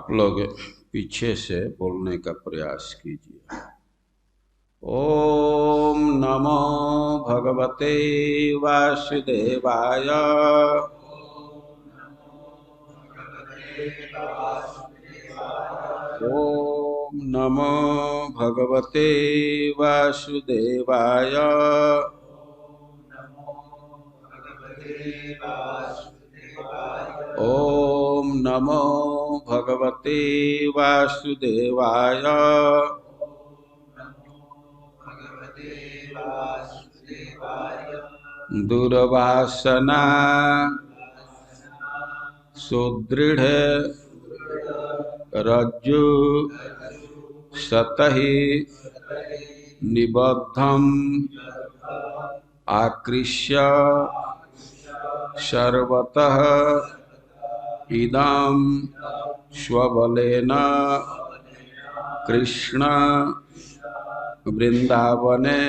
आप लोग पीछे से बोलने का प्रयास कीजिए। ओम नमो भगवते वासुदेवाय। ओम नमो भगवते वासुदेवाय। ओम नमो भगवते वासुदेवाय। दुर्वासना सुदृढ़ रज्जु सतहि निबद्धम आकृष्य सर्वतः इदं स्वबलेन कृष्ण वृंदावने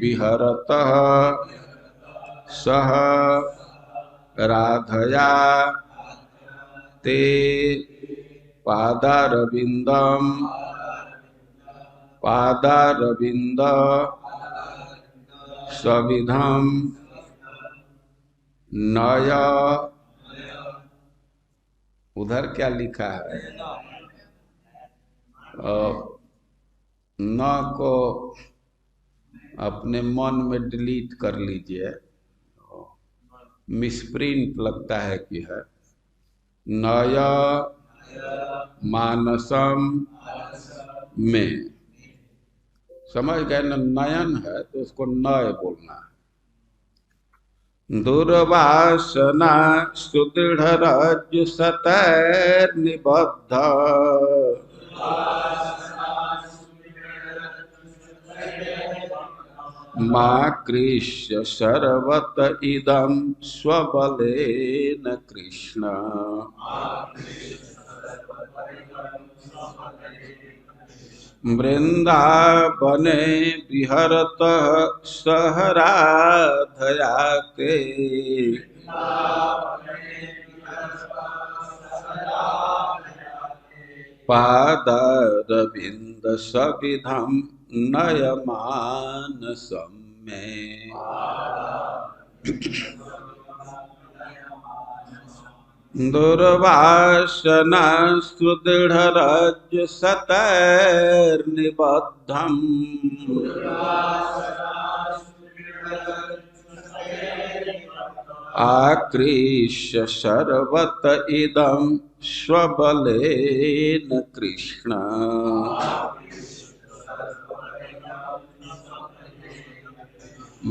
विहरतः सह राधया ते पादारविंद सविधम नय। उधर क्या लिखा है? न को अपने मन में डिलीट कर लीजिए, मिसप्रिंट लगता है कि है। नय मानसम में, समझ गए न? नयन है तो उसको नय बोलना है। दुर्वासना सुदृढ़ रज्जु सतैर निबद्ध माँ कृष्ण सर्वत इदं स्वबलेन कृष्ण वृंदावने विहरतः सह राधया ते पादारविंद सविधम नयमानसं मे। दुर्वासना सुदृढ़ रज्जु सतैर्निबद्धम् आकृष्य सर्वत इदं स्वबलेन कृष्ण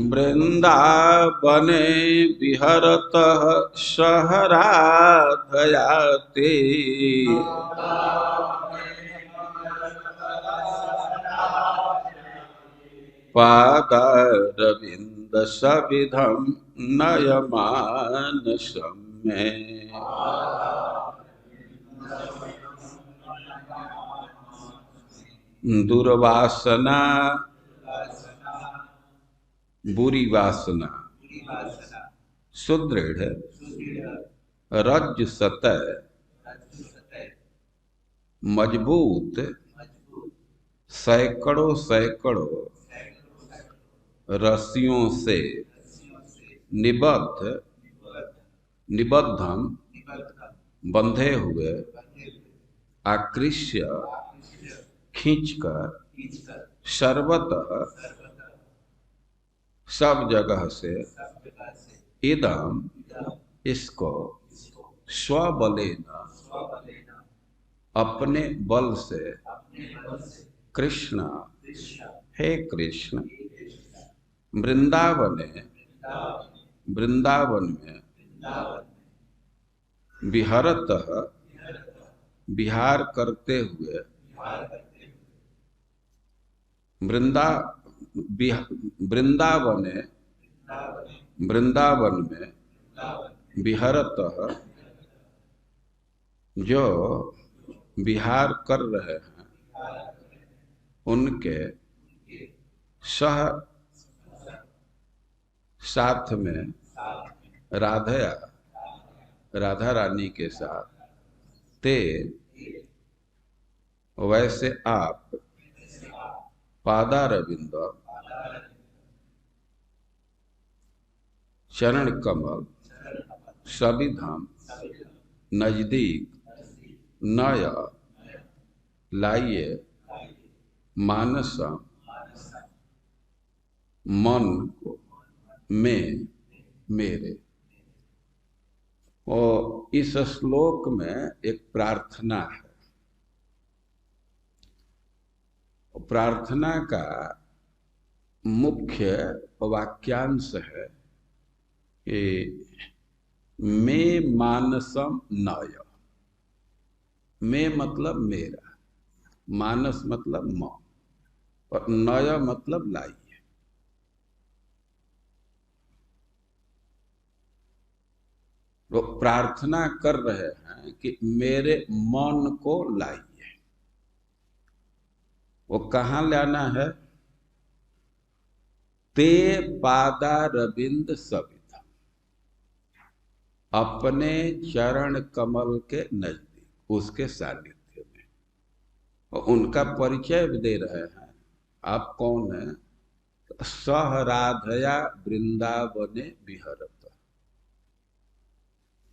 वृंदावने विहरतः सह राधया ते पादारविंद सविधम नयमानसं मे। दुर्वासना बुरी वासना, सुदृढ़ रज्जु सतह मजबूत, सैकड़ों सैकड़ों रस्सियों से निबद्ध निबद्धम बंधे हुए आकृष्य खींचकर सर्वतः सब जगह से इदम इसको स्वबलेन अपने बल से कृष्ण हे कृष्ण वृंदावन में विहरतः विहार करते हुए वृंदावन में विहरतः जो विहार कर रहे हैं उनके साथ में राधा रानी के साथ ते वैसे आप पादारविंद चरण कमल सविधाम नजदीक नय लाइए मानसम मन को में मेरे। और इस श्लोक में एक प्रार्थना है। प्रार्थना का मुख्य वाक्यांश है कि मैं मानसम नय। मैं मतलब मेरा, मानस मतलब मन, और नय मतलब लाइए। वो प्रार्थना कर रहे हैं कि मेरे मन को लाइए। वो कहाँ लाना है? ते पादारविंद सविधा, अपने चरण कमल के नजदीक, उसके सानिध्य में। और उनका परिचय भी दे रहे हैं। आप कौन हैं? सह राधया वृंदावने विहरत।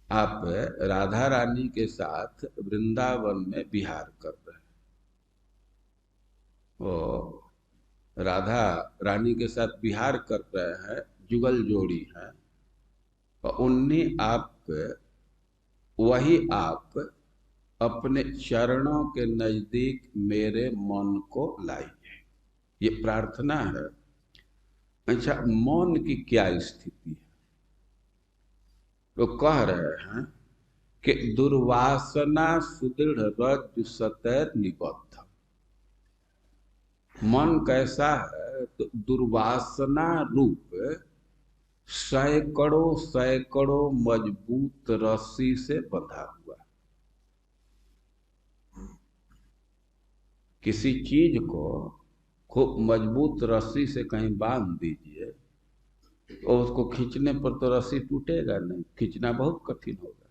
आप राधा रानी के साथ वृंदावन में विहार कर रहे हैं। वो राधा रानी के साथ विहार कर रहे हैं, जुगल जोड़ी है। और उन्हीं आप, वही आप अपने चरणों के नजदीक मेरे मन को लाइए। ये प्रार्थना है। अच्छा, मौन की क्या स्थिति है? तो कह रहे हैं कि दुर्वासना सुदृढ़ रज्जु सतैर निबद्ध। मन कैसा है? तो दुर्वासना रूप सैकड़ों सैकड़ों मजबूत रस्सी से बंधा हुआ। किसी चीज को खूब मजबूत रस्सी से कहीं बांध दीजिए, और उसको खींचने पर तो रस्सी टूटेगा नहीं, खींचना बहुत कठिन होगा।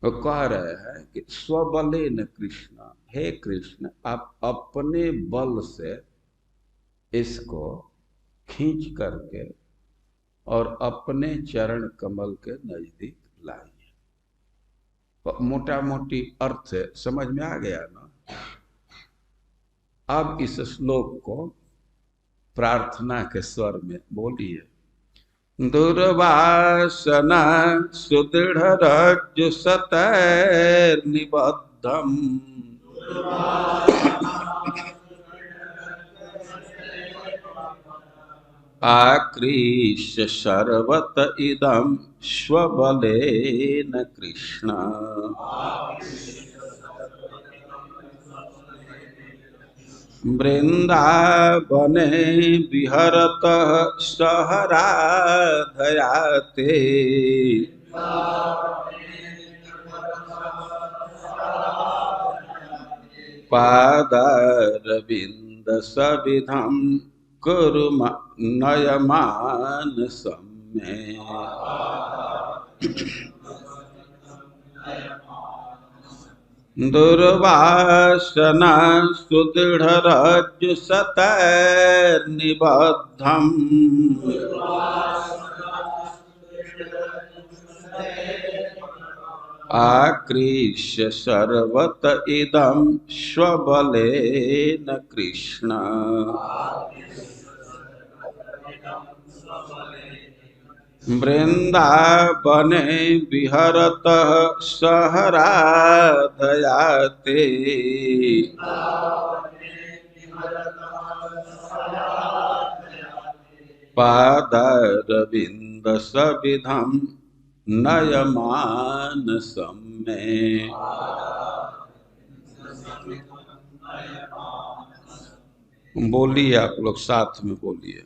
वो कह रहे हैं कि स्वबले न कृष्ण, हे कृष्ण, आप अपने बल से इसको खींच करके और अपने चरण कमल के नजदीक लाइए। तो मोटा मोटी अर्थ समझ में आ गया ना? अब इस श्लोक को प्रार्थना के स्वर में बोलिए। दुर्वासना सुदृढ़ रज्जु सतैर निबद्धम आकृष्य सर्वत इदं स्वबलेन कृष्ण। वृंदावने विहरतः सह राधया ते पादारविंद सविधं कुरु नयमानसं मे। दुर्वासना सुदृढ़ रज्जु सतैर निबद्धम आकृष्य सर्वत इदं स्वबलेन कृष्ण। वृंदावने विहरतः सह राधया ते पादारविंद सविधं नयमानसं मे। बोलिए, आप लोग साथ में बोलिए।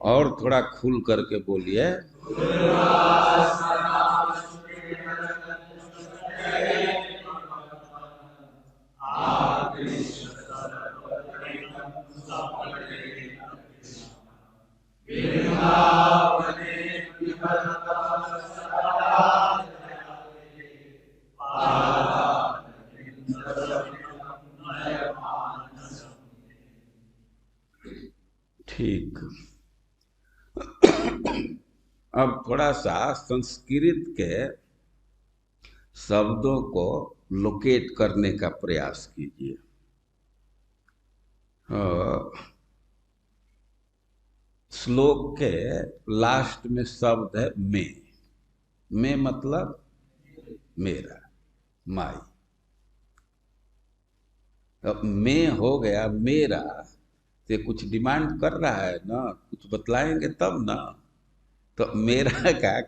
और थोड़ा खुल करके बोलिए। ठीक। अब थोड़ा सा संस्कृत के शब्दों को लोकेट करने का प्रयास कीजिए। श्लोक के लास्ट में शब्द है मैं मतलब मेरा, माई। अब मैं हो गया मेरा, ये कुछ डिमांड कर रहा है ना, कुछ बतलाएंगे तब ना। तो मेरा का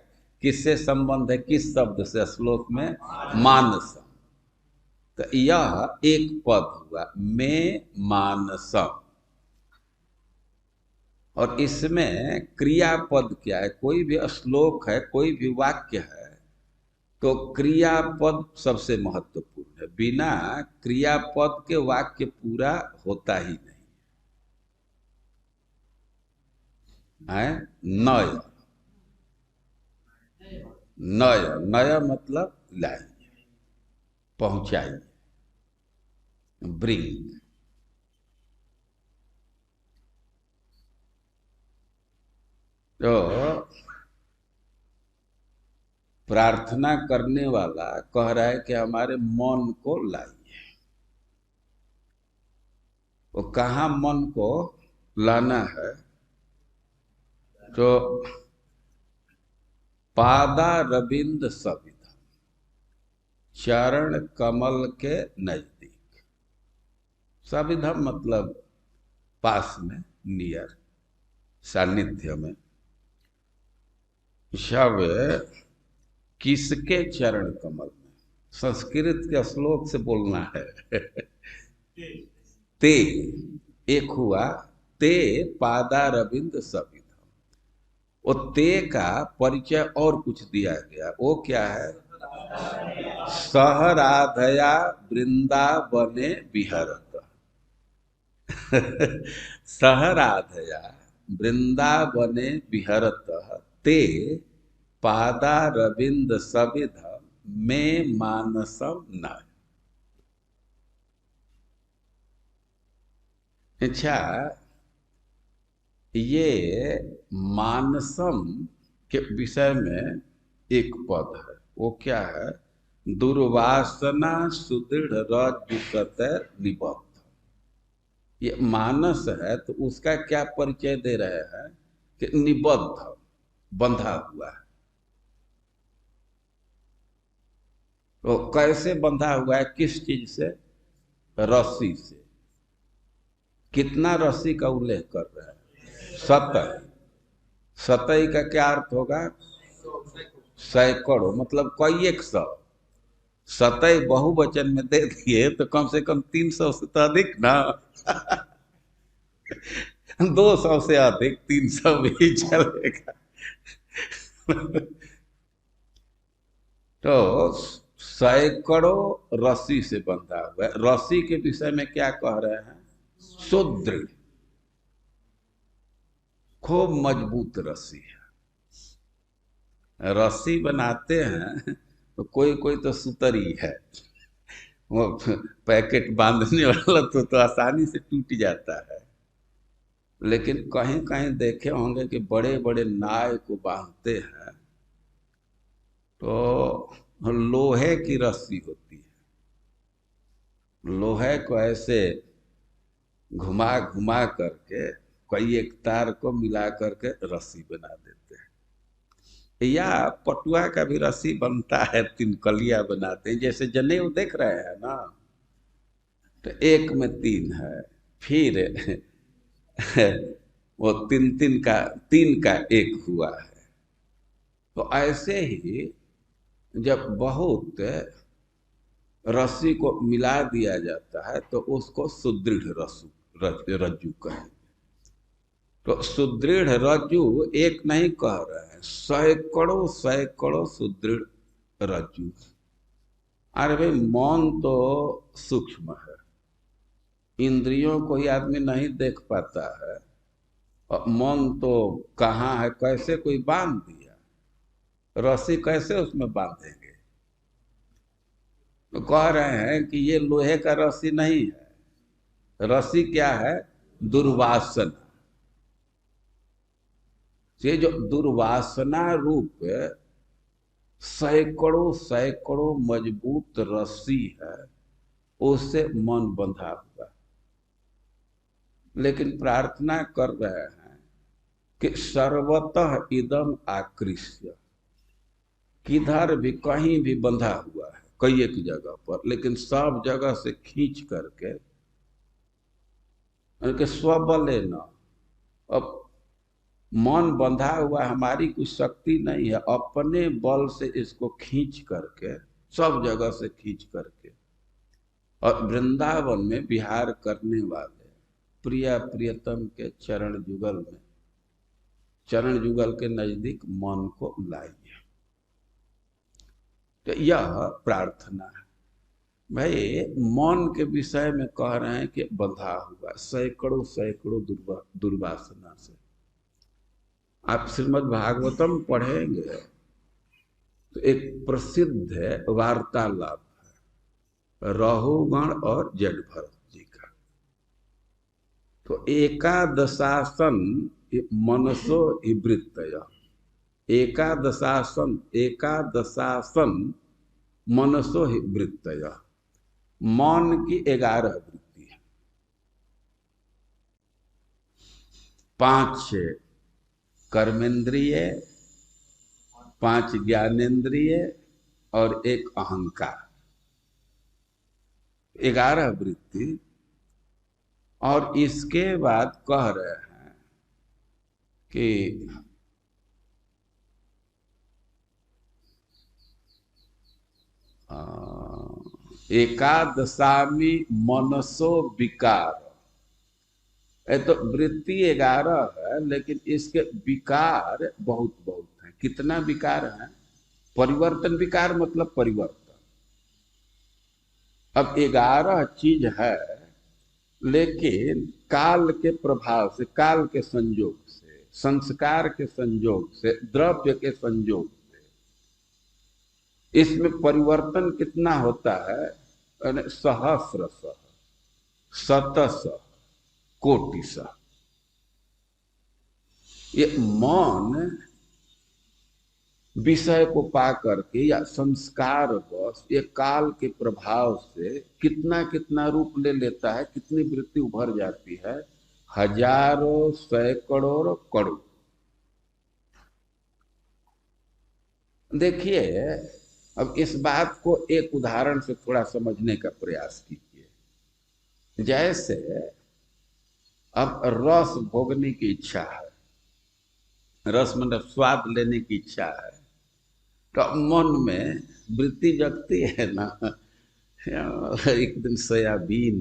किससे संबंध है, किस शब्द से श्लोक में? मानसम। तो यह एक पद हुआ, मैं मानसम। और इसमें क्रियापद क्या है? कोई भी श्लोक है, कोई भी वाक्य है, तो क्रियापद सबसे महत्वपूर्ण है। बिना क्रियापद के वाक्य पूरा होता ही नहीं है। नय, नय, नय मतलब लाइए, पहुंचाइए, ब्रिंग। तो प्रार्थना करने वाला कह रहा है कि हमारे मन को लाइए। वो कहाँ मन को लाना है? तो पादा रविंद सविधा, चरण कमल के नजदीक। सविधम मतलब पास में, नियर, सानिध्य में। शव किसके चरण कमल में? संस्कृत के श्लोक से बोलना है। ते, एक हुआ, ते पादारविंद सविधम। वो ते का परिचय और कुछ दिया गया, वो क्या है? सहराधया वृंदावने विहरत। सहराधया वृंदावने विहरत ते पादारविंद सविध में मानसम न। अच्छा, ये मानसम के विषय में एक पद है, वो क्या है? दुर्वासना सुदृढ़ रजुसत निबद्ध। ये मानस है, तो उसका क्या परिचय दे रहे हैं? कि निबद्ध, बंधा हुआ है। तो कैसे बंधा हुआ है? किस चीज से? रस्सी से। कितना रस्सी का उल्लेख कर रहे हैं? सतई। सतई का क्या अर्थ होगा? सैकड़ों, मतलब कई एक सौ। सतई बहुवचन में दे दिए तो कम से कम 300 से तो अधिक ना। 200 से अधिक, 300 भी चलेगा। तो सैकड़ों रस्सी से बंधा हुआ है। रस्सी के विषय में क्या कह रहे हैं? सुदृढ़, खूब मजबूत रस्सी है। रस्सी बनाते हैं तो कोई कोई तो सुतरी है, वो पैकेट बांधने वाला तो आसानी से टूट जाता है। लेकिन कहीं कहीं देखे होंगे कि बड़े बड़े नाव को बांधते हैं तो लोहे की रस्सी होती है। लोहे को ऐसे घुमा घुमा करके कई एक तार को मिला करके रस्सी बना देते हैं। या पटुआ का भी रस्सी बनता है, तीन कलिया बनाते हैं, जैसे जनेऊ देख रहे हैं ना, तो एक में तीन है, फिर वो तीन का एक हुआ है। तो ऐसे ही जब बहुत रस्सी को मिला दिया जाता है तो उसको सुदृढ़ रज्जु कहेंगे। तो सुदृढ़ रज्जु एक नहीं कह रहे हैं, सैकड़ों सैकड़ों सुदृढ़ रज्जु। अरे भाई मौन तो सूक्ष्म है, इंद्रियों को ही आदमी नहीं देख पाता है, और मौन तो कहाँ है, कैसे कोई बांध दिया, रस्सी कैसे उसमें बांधेंगे। तो कह रहे हैं कि ये लोहे का रस्सी नहीं है, रस्सी क्या है, दुर्वासना। ये जो दुर्वासना रूप सैकड़ों सैकड़ों मजबूत रस्सी है, उससे मन बंधा हुआ। लेकिन प्रार्थना कर रहे हैं कि सर्वतः इदम आकृष्य, किधर भी कहीं भी बंधा हुआ है कई एक जगह पर, लेकिन सब जगह से खींच करके उनके स्वबल न, अब मन बंधा हुआ हमारी कुछ शक्ति नहीं है, अपने बल से इसको खींच करके, सब जगह से खींच करके, और वृंदावन में विहार करने वाले प्रिया प्रियतम के चरण जुगल में, चरण जुगल के नजदीक मन को लाइए। तो यह प्रार्थना है। भाई मन के विषय में कह रहे हैं कि बंधा हुआ सैकड़ों सैकड़ों दुर्वासना से। आप श्रीमद् भागवतम पढ़ेंगे तो एक प्रसिद्ध है वार्तालाप है रहुगण और जडभरत जी का। तो एकादशासन मनसो हिवृत्तय, एकादशासन मनसो हिवृत्तय, मन की 11 वृत्ति है, 5 कर्मेंद्रिय, 5 ज्ञानेन्द्रिय और 1 अहंकार, 11 वृत्ति। और इसके बाद कह रहे हैं कि एकादशामी मनसो विकार। तो वृत्ति 11 है, लेकिन इसके विकार बहुत बहुत है। कितना विकार है, परिवर्तन विकार मतलब परिवर्तन। अब 11 चीज है, लेकिन काल के प्रभाव से, काल के संयोग से, संस्कार के संयोग से, द्रव्य के संयोग से इसमें परिवर्तन कितना होता है, सहस्रशः, शतशः, कोटिशः। ये मन विषय को पा करके या संस्कार बस ये काल के प्रभाव से कितना कितना रूप ले लेता है, कितनी वृत्ति उभर जाती है, हजारों सैकड़ों करोड़। देखिए, अब इस बात को एक उदाहरण से थोड़ा समझने का प्रयास कीजिए। जैसे अब रस भोगने की इच्छा है, रस मतलब स्वाद लेने की इच्छा है, तो मन में वृत्ति जगती है ना, एक दिन सोयाबीन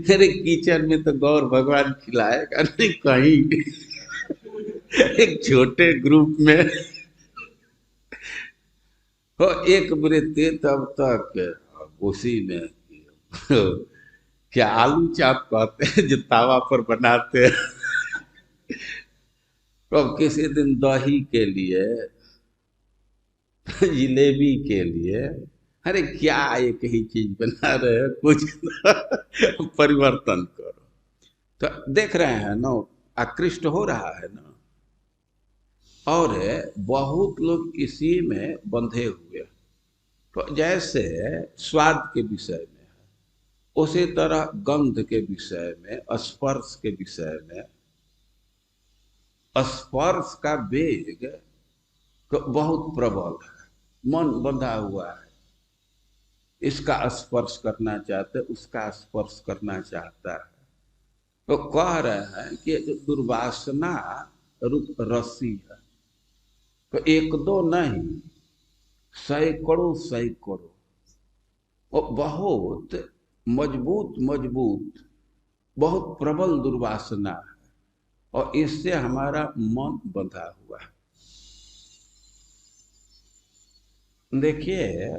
अरे किचन में तो गौर भगवान खिलाएगा नहीं, कहीं एक छोटे ग्रुप में हो एक वृत्ति, तब तक उसी में क्या आलू चाप कहते हैं जो तावा पर बनाते हैं। तो किसी दिन दही के लिए, जिलेबी के लिए, अरे क्या एक ही चीज बना रहे हो, कुछ परिवर्तन करो। तो देख रहे हैं ना, आकृष्ट हो रहा है ना। और बहुत लोग इसी में बंधे हुए। तो जैसे स्वाद के विषय में है, उसी तरह गंध के विषय में, स्पर्श के विषय में, स्पर्श का वेग तो बहुत प्रबल है, मन बंधा हुआ है, इसका स्पर्श करना चाहते, उसका स्पर्श करना चाहता है। तो कह रहे हैं कि जो दुर्वासना रूप रस्सी है, तो एक दो नहीं, सैकड़ों सैकड़ों, वो बहुत मजबूत मजबूत बहुत प्रबल दुर्वासना है, और इससे हमारा मन बंधा हुआ है। देखिए,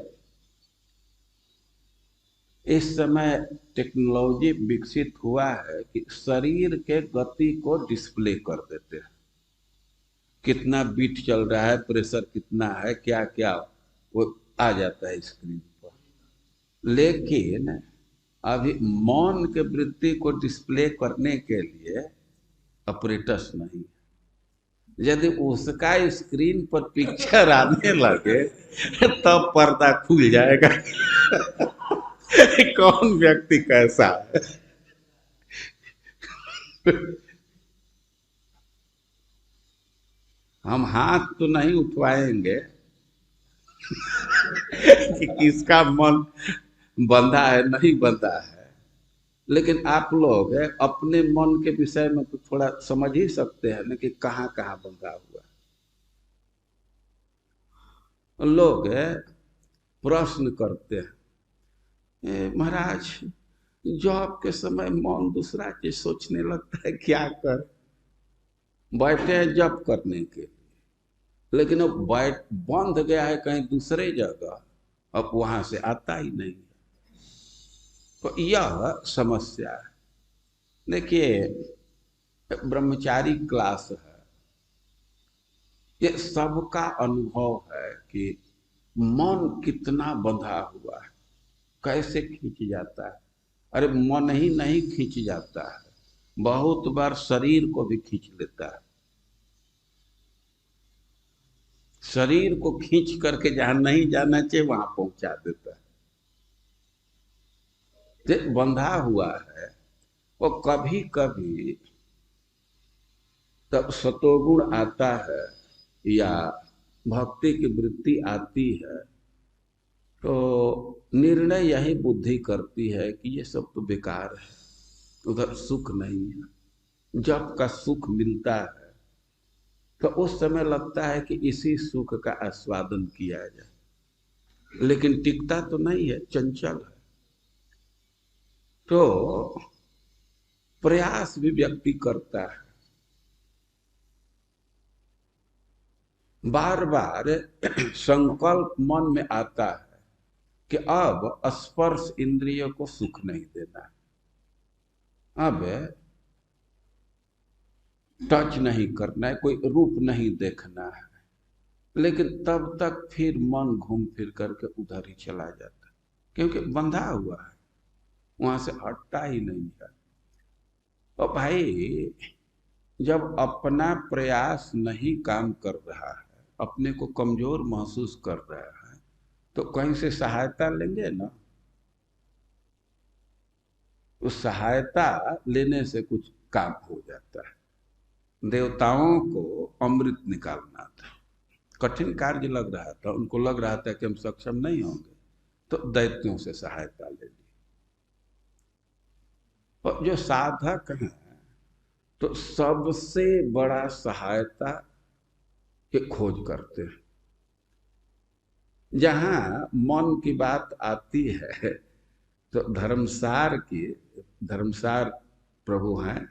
इस समय टेक्नोलॉजी विकसित हुआ है कि शरीर के गति को डिस्प्ले कर देते हैं, कितना बीट चल रहा है, प्रेशर कितना है, क्या क्या, वो आ जाता है स्क्रीन पर। लेकिन अभी मौन के वृत्ति को डिस्प्ले करने के लिए ऑपरेटर्स नहीं है। यदि उसका स्क्रीन पर पिक्चर आने लगे तब पर्दा खुल जाएगा। कौन व्यक्ति कैसा है। हम हाथ तो नहीं उठवाएंगे कि किसका मन बंधा है नहीं बंधा है, लेकिन आप लोग अपने मन के विषय में तो थोड़ा समझ ही सकते हैं ना कि कहाँ कहाँ बंधा हुआ है। लोग प्रश्न करते हैं, महाराज जॉब के समय मन दूसरा चीज सोचने लगता है, क्या कर। बैठे हैं जॉब करने के, लेकिन अब बैठ बंध गया है कहीं दूसरे जगह, अब वहां से आता ही नहीं है। तो यह समस्या है। देखिए, ब्रह्मचारी क्लास है, ये सबका अनुभव है कि मन कितना बंधा हुआ है, कैसे खींच जाता है। अरे मन ही नहीं खींच जाता है, बहुत बार शरीर को भी खींच लेता है। शरीर को खींच करके जहां नहीं जाना चाहिए वहां पहुंचा देता है। जो बंधा हुआ है वो कभी कभी तब सतोगुण आता है या भक्ति की वृत्ति आती है, तो निर्णय यही बुद्धि करती है कि ये सब तो बेकार है, उधर सुख नहीं है। जब का सुख मिलता है तो उस समय लगता है कि इसी सुख का आस्वादन किया जाए, लेकिन टिकता तो नहीं है, चंचल है। तो प्रयास भी व्यक्ति करता है, बार बार संकल्प मन में आता है कि अब स्पर्श इंद्रियों को सुख नहीं देना है, अब टच नहीं करना है, कोई रूप नहीं देखना है। लेकिन तब तक फिर मन घूम फिर करके उधर ही चला जाता है, क्योंकि बंधा हुआ है, वहां से हटता ही नहीं है। और भाई, जब अपना प्रयास नहीं काम कर रहा है, अपने को कमजोर महसूस कर रहा है, तो कहीं से सहायता लेंगे ना। उस सहायता लेने से कुछ काम हो जाता है। देवताओं को अमृत निकालना था, कठिन कार्य लग रहा था, उनको लग रहा था कि हम सक्षम नहीं होंगे, तो दैत्यों से सहायता ले ली। और जो साधक हैं तो सबसे बड़ा सहायता की खोज करते हैं। जहां मन की बात आती है तो धर्मसार प्रभु हैं,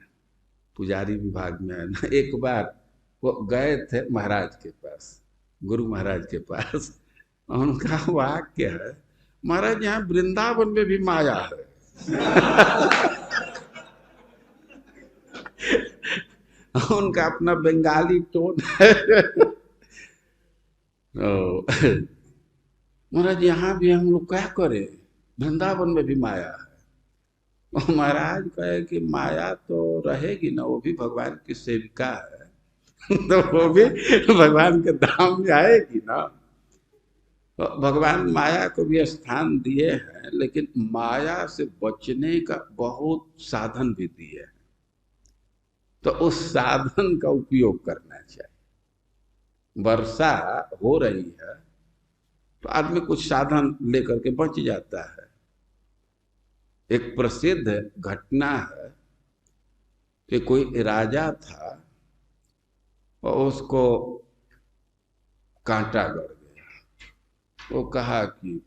पुजारी विभाग में है ना। एक बार वो गए थे महाराज के पास, गुरु महाराज के पास। उनका वाक्य है, महाराज यहाँ वृंदावन में भी माया है। उनका अपना बंगाली टोन है। महाराज यहाँ भी हम लोग क्या करें, वृंदावन में भी माया है। और महाराज कहे कि माया तो रहेगी ना, वो भी भगवान की सेविका है। तो वो भी भगवान के धाम में आएगी ना। तो भगवान माया को भी स्थान दिए हैं, लेकिन माया से बचने का बहुत साधन भी दिए हैं, तो उस साधन का उपयोग करना चाहिए। वर्षा हो रही है तो आदमी कुछ साधन लेकर के बच जाता है। एक प्रसिद्ध घटना है कि कोई राजा था और उसको कांटा गड़ गया। वो कहा कि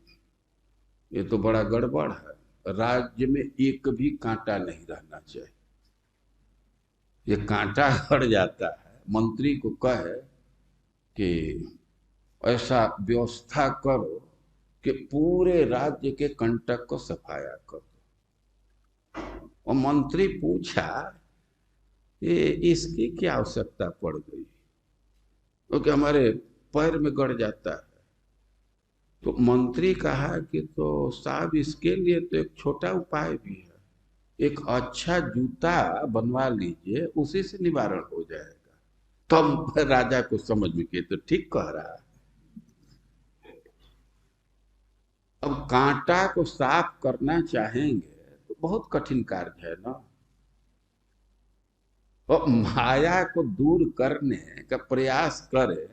ये तो बड़ा गड़बड़ है, राज्य में एक भी कांटा नहीं रहना चाहिए। ये कांटा गड़ जाता है, मंत्री को कहे कि ऐसा व्यवस्था करो कि पूरे राज्य के कंटक को सफाया करो। और मंत्री पूछा ये इसकी क्या आवश्यकता पड़ गई, क्योंकि हमारे पैर में गड़ जाता है। तो मंत्री कहा कि तो साहब इसके लिए तो एक छोटा उपाय भी है, एक अच्छा जूता बनवा लीजिए, उसी से निवारण हो जाएगा। तब तो राजा को समझ में कि तो ठीक कह रहा है। अब कांटा को साफ करना चाहेंगे तो बहुत कठिन कार्य है ना। और माया को दूर करने का प्रयास करे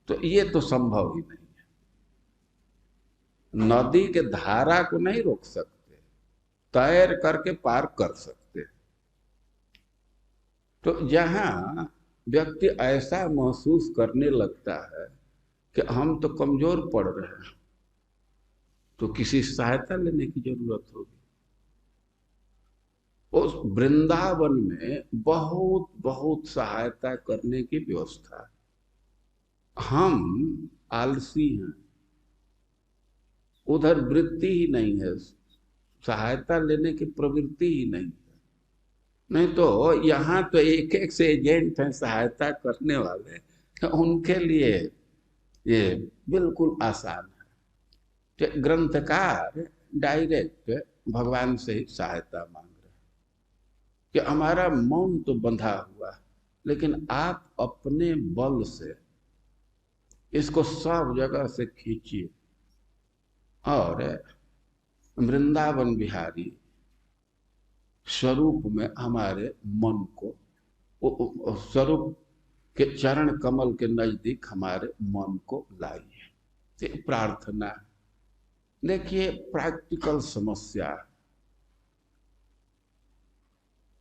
तो ये तो संभव ही नहीं है। नदी के धारा को नहीं रोक सकते, तैर करके पार कर सकते। तो जहां व्यक्ति ऐसा महसूस करने लगता है कि हम तो कमजोर पड़ रहे हैं, तो किसी सहायता लेने की जरूरत होगी। उस वृंदावन में बहुत बहुत सहायता करने की व्यवस्था। हम आलसी हैं, उधर वृत्ति ही नहीं है, सहायता लेने की प्रवृत्ति ही नहीं है। नहीं तो यहाँ तो एक एक से एजेंट हैं सहायता करने वाले, तो उनके लिए ये बिल्कुल आसान है कि ग्रंथकार डायरेक्ट भगवान से ही सहायता मांग रहे हैं कि हमारा मन तो बंधा हुआ है, लेकिन आप अपने बल से इसको सब जगह से खींचिए और वृंदावन बिहारी स्वरूप में हमारे मन को, स्वरूप के चरण कमल के नजदीक हमारे मन को लाइए। ये प्रार्थना है। देखिए प्रैक्टिकल समस्या,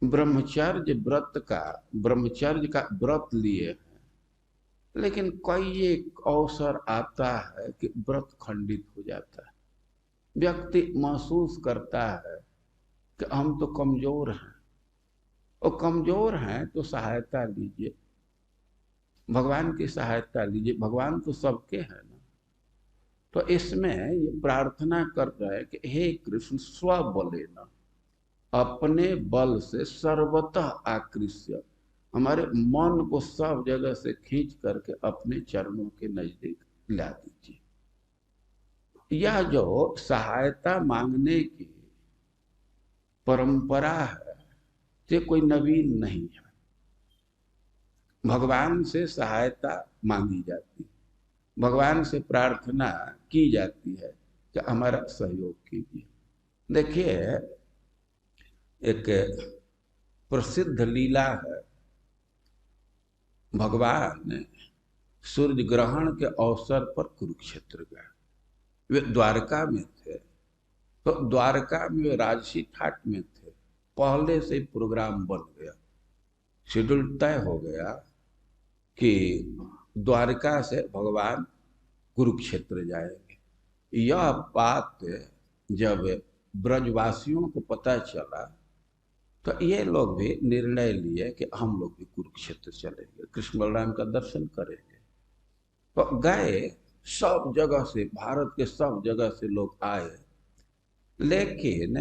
ब्रह्मचर्य का व्रत लिए हैं, लेकिन कई एक अवसर आता है कि व्रत खंडित हो जाता है। व्यक्ति महसूस करता है कि हम तो कमजोर हैं, और कमजोर हैं तो सहायता लीजिए, भगवान की सहायता लीजिए, भगवान तो सबके हैं ना। तो इसमें ये प्रार्थना कर रहा है कि हे कृष्ण स्वबले न, अपने बल से सर्वतः आकृष्य हमारे मन को सब जगह से खींच करके अपने चरणों के नजदीक ला दीजिए। यह जो सहायता मांगने की परंपरा है ये कोई नवीन नहीं है। भगवान से सहायता मांगी जाती है, भगवान से प्रार्थना की जाती है कि हमारा सहयोग कीजिए। देखिए एक प्रसिद्ध लीला है, भगवान सूर्य ग्रहण के अवसर पर कुरुक्षेत्र गए। वे द्वारका में थे, तो द्वारका में वे राजसी ठाट में थे। पहले से ही प्रोग्राम बन गया, शेड्यूल तय हो गया कि द्वारका से भगवान कुरुक्षेत्र जाएंगे। यह बात जब ब्रजवासियों को पता चला तो ये लोग भी निर्णय लिए कि हम लोग भी कुरुक्षेत्र चलेंगे, कृष्ण बलराम का दर्शन करेंगे। तो गए, सब जगह से, भारत के सब जगह से लोग आए, लेकिन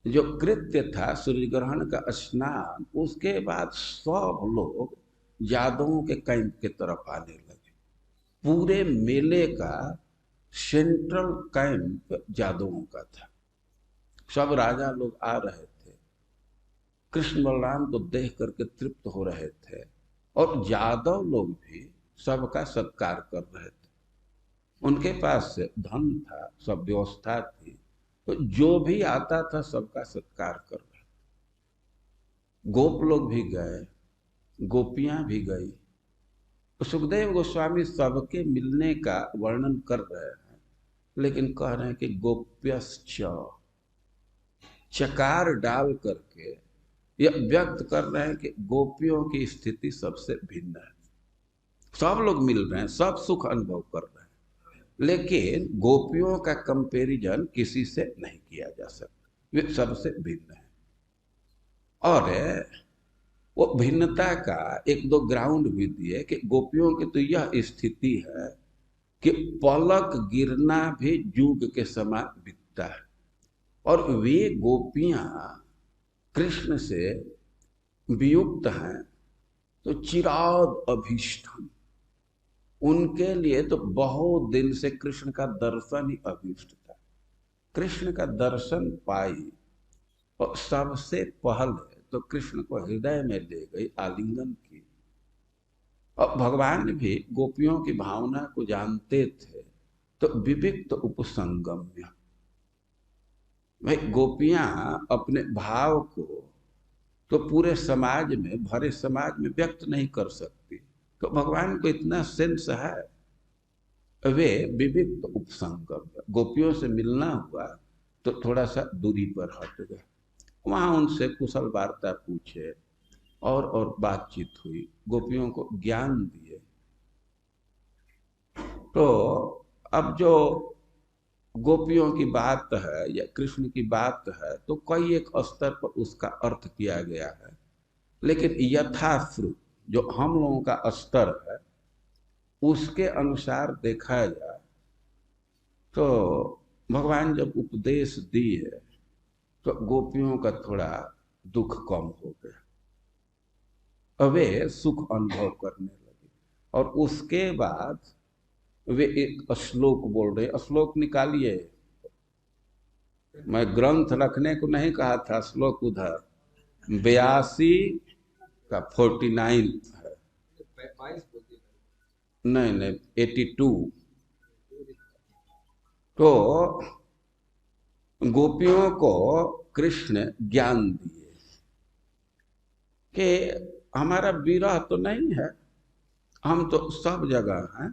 जो कृत्य था सूर्य ग्रहण का स्नान, उसके बाद सब लोग यादवों के कैंप के तरफ आने लगे। पूरे मेले का सेंट्रल कैंप यादवों का था, सब राजा लोग आ रहे थे, कृष्ण बलराम को देख करके तृप्त हो रहे थे, और यादव लोग भी सबका सत्कार कर रहे थे। उनके पास धन था, सब व्यवस्था थी, तो जो भी आता था सबका सत्कार कर रहे थे। गोप लोग भी गए, गोपियां भी गई। तो सुखदेव गोस्वामी सबके मिलने का वर्णन कर रहे हैं, लेकिन कह रहे हैं कि गोप्यश्च, चकार डाल करके यह व्यक्त कर रहे हैं कि गोपियों की स्थिति सबसे भिन्न है। सब लोग मिल रहे हैं, सब सुख अनुभव कर रहे हैं, लेकिन गोपियों का कंपैरिजन किसी से नहीं किया जा सकता, वे सबसे भिन्न है। और वो भिन्नता का एक दो ग्राउंड भी दिए कि गोपियों की तो यह स्थिति है कि पलक गिरना भी जुग के समान बीतता है, और वे गोपियां कृष्ण से वियुक्त हैं तो चिराग अभीष्टम, उनके लिए तो बहुत दिन से कृष्ण का दर्शन ही अभीष्ट था। कृष्ण का दर्शन पाई और सबसे पहले तो कृष्ण को हृदय में ले गई, आलिंगन की। और भगवान भी गोपियों की भावना को जानते थे, तो विविक्त उपसंगम्य, भाई गोपियां अपने भाव को तो पूरे समाज में, भरे समाज में व्यक्त नहीं कर सकती, तो भगवान को इतना सेंस है, वे विविक्त उपसंगम्य, गोपियों से मिलना हुआ तो थोड़ा सा दूरी पर हट गए, वहां उनसे कुशल वार्ता पूछे और बातचीत हुई, गोपियों को ज्ञान दिए। तो अब जो गोपियों की बात है या कृष्ण की बात है, तो कई एक स्तर पर उसका अर्थ किया गया है, लेकिन यथाश्रुत जो हम लोगों का स्तर है उसके अनुसार देखा जाए तो भगवान जब उपदेश दिए तो गोपियों का थोड़ा दुख कम हो गया, अब वे सुख अनुभव करने लगे। और उसके बाद वे एक श्लोक बोल रहे, श्लोक निकालिए, मैं ग्रंथ रखने को नहीं कहा था, श्लोक उधर 82 का 49 है, नहीं नहीं 82। तो गोपियों को कृष्ण ज्ञान दिए कि हमारा विरह तो नहीं है, हम तो सब जगह हैं,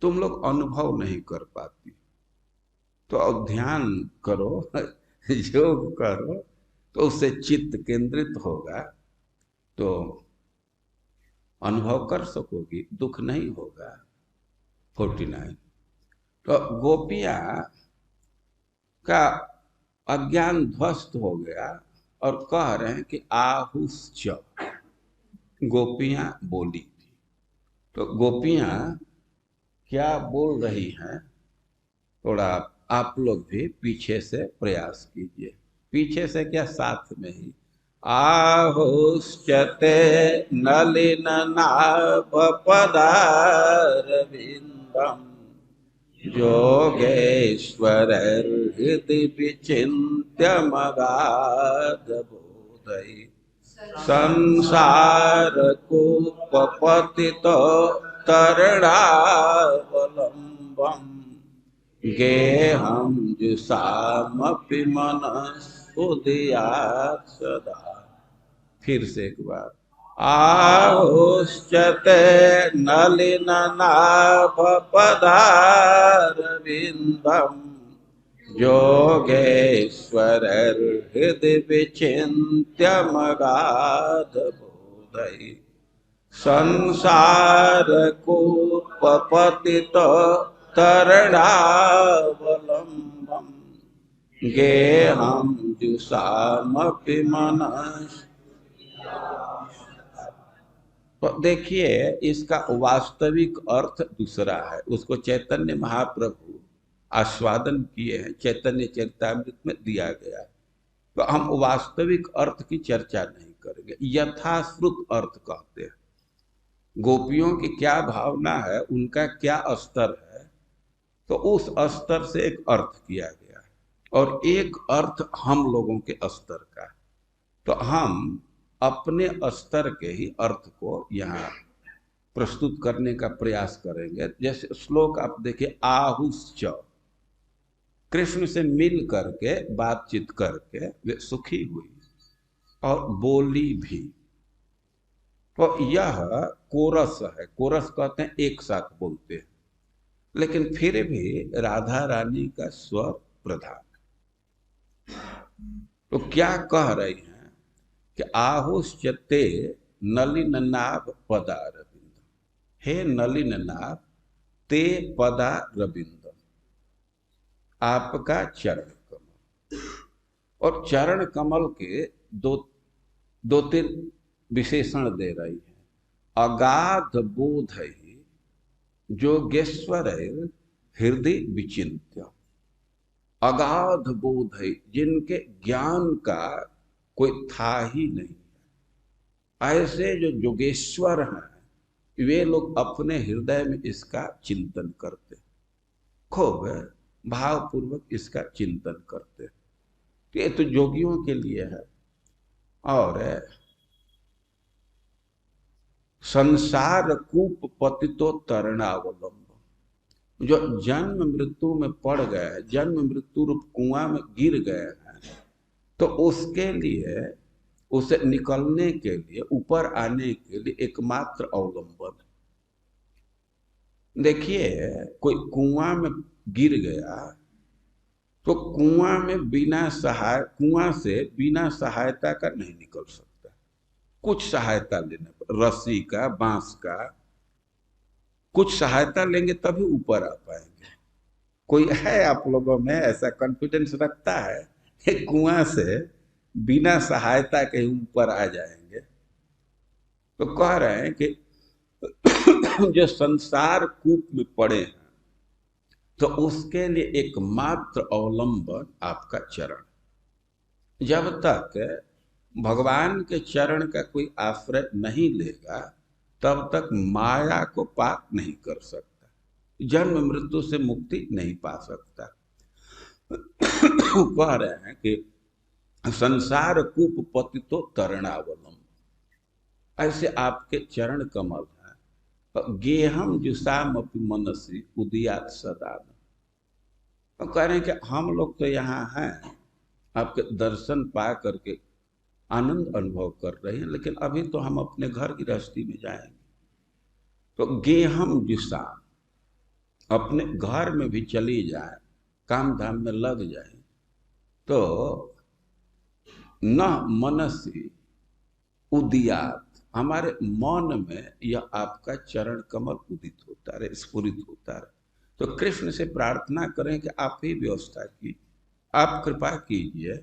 तुम लोग अनुभव नहीं कर पाती, तो अब ध्यान करो, योग करो, तो उससे चित्त केंद्रित होगा तो अनुभव कर सकोगी, दुख नहीं होगा। 49। तो गोपियां का अज्ञान ध्वस्त हो गया और कह रहे हैं कि आहुश्च, गोपियां बोली थी। तो गोपियां क्या बोल रही हैं, थोड़ा आप लोग भी पीछे से प्रयास कीजिए, पीछे से क्या साथ में ही। आहुश्चते नलिन नाभ पदारविंदम योगेश्वर हृदय विचिन्त्य मगाध बोधई संसार कूपपतितो तरणावलंबम गेहं जुषामपि मनस्सुधियात् सदा। फिर से एक बार, आहुश्चते नलिन नाभ पदारविंदम योगेश्वर हृदय विचिन्त्य मगाध बोधई संसार कूपपतितो तरणावलंबम गेहं जुषामपि मनस्। तो देखिए इसका वास्तविक अर्थ दूसरा है, उसको चैतन्य महाप्रभु आस्वादन किए हैं, चैतन्य चरितामृत में दिया गया है, तो हम वास्तविक अर्थ की चर्चा नहीं करेंगे, यथाश्रुत अर्थ कहते हैं। गोपियों की क्या भावना है, उनका क्या स्तर है, तो उस स्तर से एक अर्थ किया गया है, और एक अर्थ हम लोगों के स्तर का है, तो हम अपने स्तर के ही अर्थ को यहाँ प्रस्तुत करने का प्रयास करेंगे। जैसे श्लोक आप देखिए, आहुश्च, कृष्ण से मिल करके बातचीत करके वे सुखी हुई और बोली भी। तो यह कोरस है, कोरस कहते हैं एक साथ बोलते हैं, लेकिन फिर भी राधा रानी का स्वर प्रधान। तो क्या कह रही हैं कि आहुश्चते नलिन नाभ पदारविंद, हे नलिन नाभ, ते पदा रविंदम, आपका चरण कमल। और चरण कमल के दो दो तीन विशेषण दे रही है। अगाध बोध है योगेश्वर हृदय विचिंत्य। अगाध बोध है जिनके ज्ञान का कोई था ही नहीं। ऐसे जो योगेश्वर हैं वे लोग अपने हृदय में इसका चिंतन करते, खूब भावपूर्वक इसका चिंतन करते। तो ये तो योगियों के लिए है। और संसार कूप पतितो तरणावलंब, जो जन्म मृत्यु में पड़ गए, जन्म मृत्यु रूप कुआं में गिर गए हैं, तो उसके लिए, उसे निकलने के लिए, ऊपर आने के लिए एकमात्र अवलंबन। देखिए, कोई कुआं में गिर गया तो कुआं में कुआं से बिना सहायता का नहीं निकल सकता। कुछ सहायता लेने पर, रस्सी का, बांस का, कुछ सहायता लेंगे तभी ऊपर आ पाएंगे। कोई है आप लोगों में ऐसा कॉन्फिडेंस रखता है कि कुआं से बिना सहायता के ऊपर आ जाएंगे? तो कह रहे हैं कि जो संसार कूप में पड़े हैं, तो उसके लिए एकमात्र अवलंबन आपका चरण। जब तक भगवान के चरण का कोई आश्रय नहीं लेगा, तब तक माया को पार नहीं कर सकता, जन्म मृत्यु से मुक्ति नहीं पा सकता। कह रहे हैं कि संसार कूप पतितो तरणावलंब, ऐसे आपके चरण कमल हैं। गेहम जुसाम अपि मनसी उदियात सदा। तो कह रहे हैं कि हम लोग तो यहाँ हैं, आपके दर्शन पा करके आनंद अनुभव कर रहे हैं, लेकिन अभी तो हम अपने घर गृहस्थी में जाएंगे। तो गेहम जुसाम, अपने घर में भी चली जाए, काम धाम में लग जाए, तो न मनसी उदियात, हमारे मन में यह आपका चरण कमल उदित होता रहे, स्फुरित होता रहे। तो कृष्ण से प्रार्थना करें कि आप ही व्यवस्था की, आप कृपा कीजिए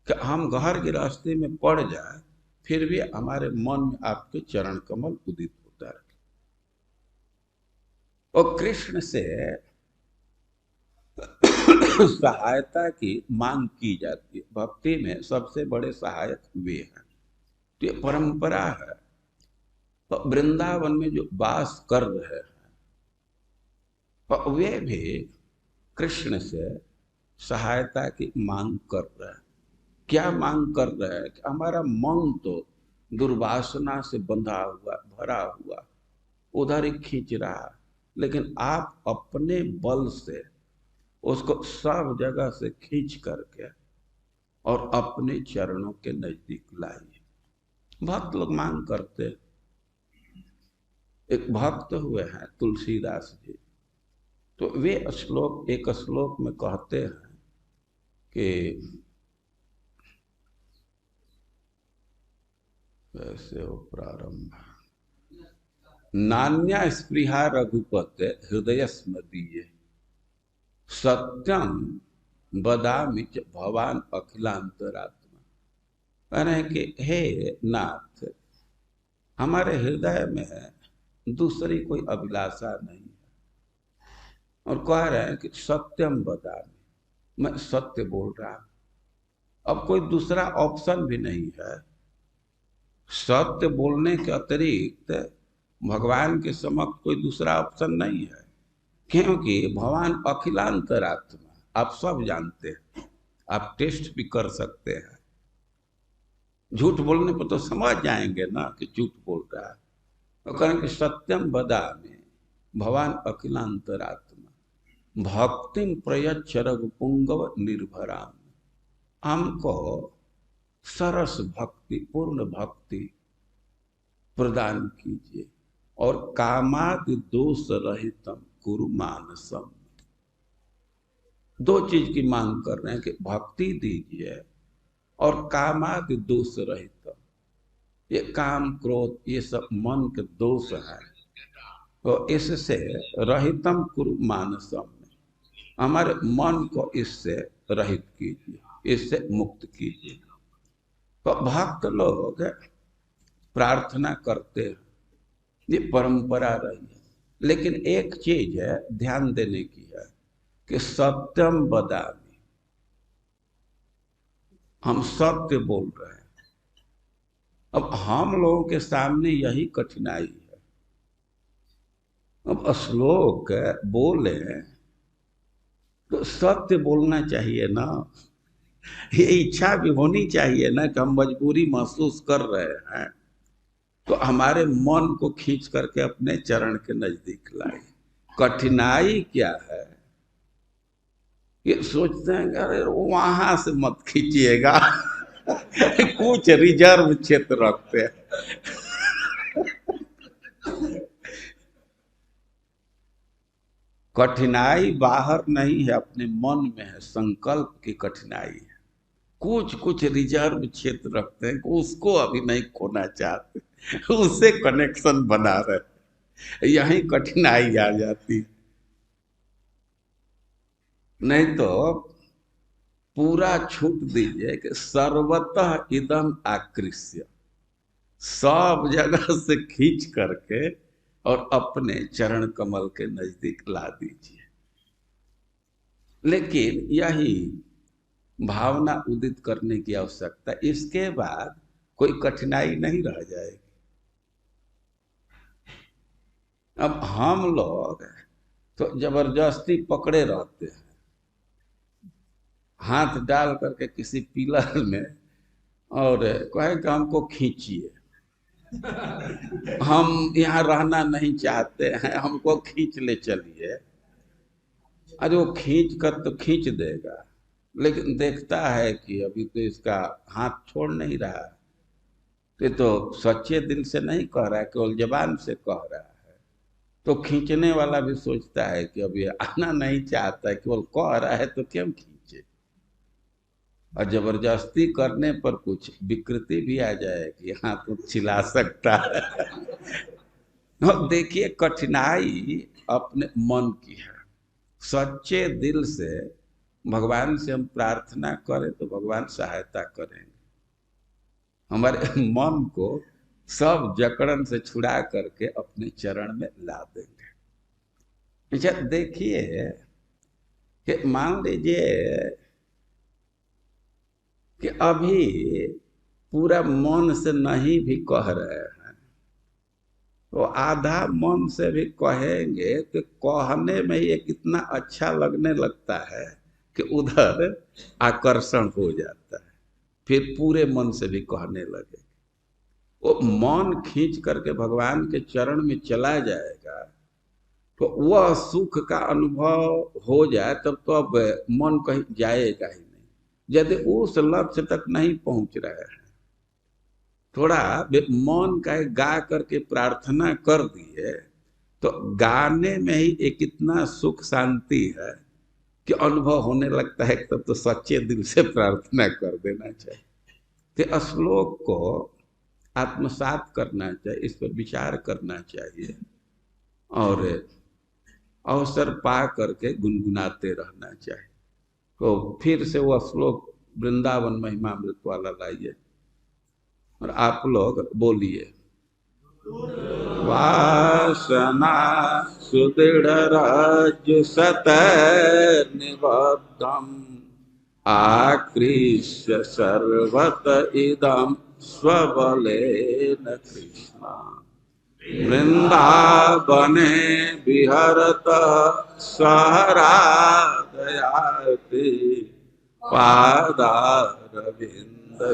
कि हम घर गृहस्थी में पड़ जाए, फिर भी हमारे मन में आपके चरण कमल उदित होता रहे। और कृष्ण से सहायता की मांग की जाती है। भक्ति में सबसे बड़े सहायक वे हैं। तो ये परंपरा है। तो वृंदावन में जो वास कर रहे हैं, वे भी कृष्ण से सहायता की मांग कर रहे हैं। क्या मांग कर रहे हैं? कि हमारा मन तो दुर्वासना से बंधा हुआ, भरा हुआ, उधर ही खींच रहा, लेकिन आप अपने बल से उसको सब जगह से खींच करके और अपने चरणों के नजदीक लाइए। भक्त लोग मांग करते। एक भक्त हुए हैं तुलसीदास जी, तो वे श्लोक, एक श्लोक में कहते हैं कि वैसे वो प्रारंभ, नान्या स्पृहा रघुपते हृदय स्मदीये, सत्यम बदामि च भवान अखिलांतरात्मा। कह रहे हैं कि हे नाथ, हमारे हृदय में दूसरी कोई अभिलाषा नहीं है। और कह रहे हैं कि सत्यम बदामि, मैं सत्य बोल रहा हूं, अब कोई दूसरा ऑप्शन भी नहीं है। सत्य बोलने के अतिरिक्त भगवान के समक्ष कोई दूसरा ऑप्शन नहीं है, क्योंकि भगवान अखिलांतरात्मा, आप सब जानते हैं, आप टेस्ट भी कर सकते हैं। झूठ बोलने पर तो समझ जाएंगे ना कि झूठ बोल रहा है। तो कहेंगे सत्यम बदामि भगवान अखिलांतरात्मा, भक्तिम प्रयच्छ रघुपुंगव निर्भराम। हमको सरस भक्ति, पूर्ण भक्ति प्रदान कीजिए, और कामादि दोष रहितम कुरु मानसम। दो चीज की मांग कर रहे हैं कि भक्ति दीजिए और कामादि दोष रहित। ये काम क्रोध ये सब मन के दोष है, तो इससे रहितम कुरु मानसम, हमारे मन को इससे रहित कीजिए, इससे मुक्त कीजिए। तो भक्त लोग प्रार्थना करते हैं, ये परंपरा रही है। लेकिन एक चीज है ध्यान देने की है कि सत्यम वदामि, हम सत्य बोल रहे हैं। अब हम लोगों के सामने यही कठिनाई है। अब श्लोक बोले तो सत्य बोलना चाहिए ना, ये इच्छा भी होनी चाहिए ना कि हम मजबूरी महसूस कर रहे हैं तो हमारे मन को खींच करके अपने चरण के नजदीक लाए। कठिनाई क्या है, ये सोचते हैं कि अरे वहां से मत खींचिएगा कुछ रिजर्व क्षेत्र रखते हैं। कठिनाई बाहर नहीं है, अपने मन में है, संकल्प की कठिनाई है। कुछ कुछ रिजर्व क्षेत्र रखते हैं, उसको अभी नहीं खोना चाहते, उससे कनेक्शन बना रहे, यही कठिनाई आ जाती। नहीं तो पूरा छूट दीजिए कि सर्वतः इदम आकृष्य, सब जगह से खींच करके और अपने चरण कमल के नजदीक ला दीजिए। लेकिन यही भावना उदित करने की आवश्यकता, इसके बाद कोई कठिनाई नहीं रह जाएगी। अब हम लोग तो जबरदस्ती पकड़े रहते हैं, हाथ डाल करके किसी पिलर में और कहे कि हमको खींचिए, हम यहाँ रहना नहीं चाहते हैं, हमको खींच ले चलिए। अरे वो खींच कर तो खींच देगा, लेकिन देखता है कि अभी तो इसका हाथ छोड़ नहीं रहा। ये तो सच्चे दिल से नहीं कह रहा है, केवल जबान से कह रहा है। तो खींचने वाला भी सोचता है कि अब ये आना नहीं चाहता है, केवल कह रहा है तो क्यों खींचे। और जबरदस्ती करने पर कुछ विकृति भी आ जाएगी, हाँ तो चिल्ला सकता है। अब देखिए कठिनाई अपने मन की है। सच्चे दिल से भगवान से हम प्रार्थना करें तो भगवान सहायता करेंगे। हमारे मन को सब जकड़न से छुड़ा करके अपने चरण में ला देंगे। अच्छा देखिए कि मान लीजिए कि अभी पूरा मन से नहीं भी कह रहे हैं, तो आधा मन से भी कहेंगे कि कहने में ये कितना अच्छा लगने लगता है कि उधर आकर्षण हो जाता है, फिर पूरे मन से भी कहने लगे। वो मन खींच करके भगवान के चरण में चला जाएगा तो वह सुख का अनुभव हो जाए, तब तो अब मन कहीं जाएगा ही नहीं। यदि उस लक्ष्य तक नहीं पहुंच रहे हैं, थोड़ा मन का गा करके प्रार्थना कर दिए तो गाने में ही एक इतना सुख शांति है कि अनुभव होने लगता है, तब तो सच्चे दिल से प्रार्थना कर देना चाहिए। तो श्लोक को आत्मसात करना चाहिए, इस पर विचार करना चाहिए और अवसर पा करके गुनगुनाते रहना चाहिए। तो फिर से वह श्लोक वृंदावन महिमामृत वाला लाइए और आप लोग बोलिए। वासना सुदृढ़ राज्य सत निबद्धम आकृष्य सर्वत इदम स्वबलेन कृष्ण वृंदावने विहरत सहरादयाति पादारविंद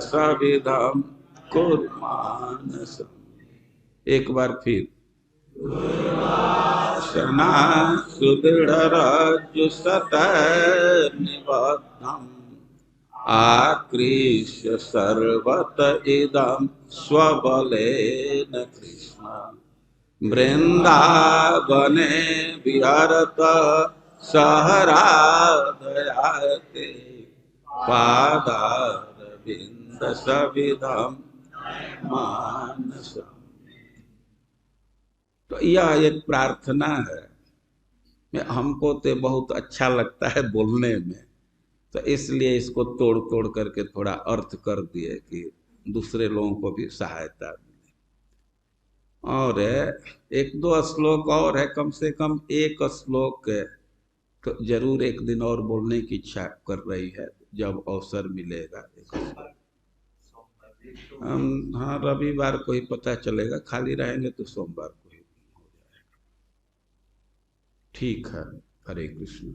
सविधम कुर्मानसम्। एक बार फिर। वासना सुदृढ़ राज्य सत निबद्धम आकृष्य सर्वत इदम स्वबलेन कृष्ण वृंदावने विहरत सहरादयाते पादारविंद सविधम मानसम्। तो यह एक प्रार्थना है। हमको तो बहुत अच्छा लगता है बोलने में, तो इसलिए इसको तोड़ तोड़ करके थोड़ा अर्थ कर दिए कि दूसरे लोगों को भी सहायता मिले। और एक दो श्लोक और है, कम से कम एक श्लोक तो जरूर एक दिन और बोलने की इच्छा कर रही है, जब अवसर मिलेगा। हम हाँ, रविवार को ही पता चलेगा, खाली रहेंगे तो सोमवार को ही हो जाएगा। ठीक है, हरे कृष्ण।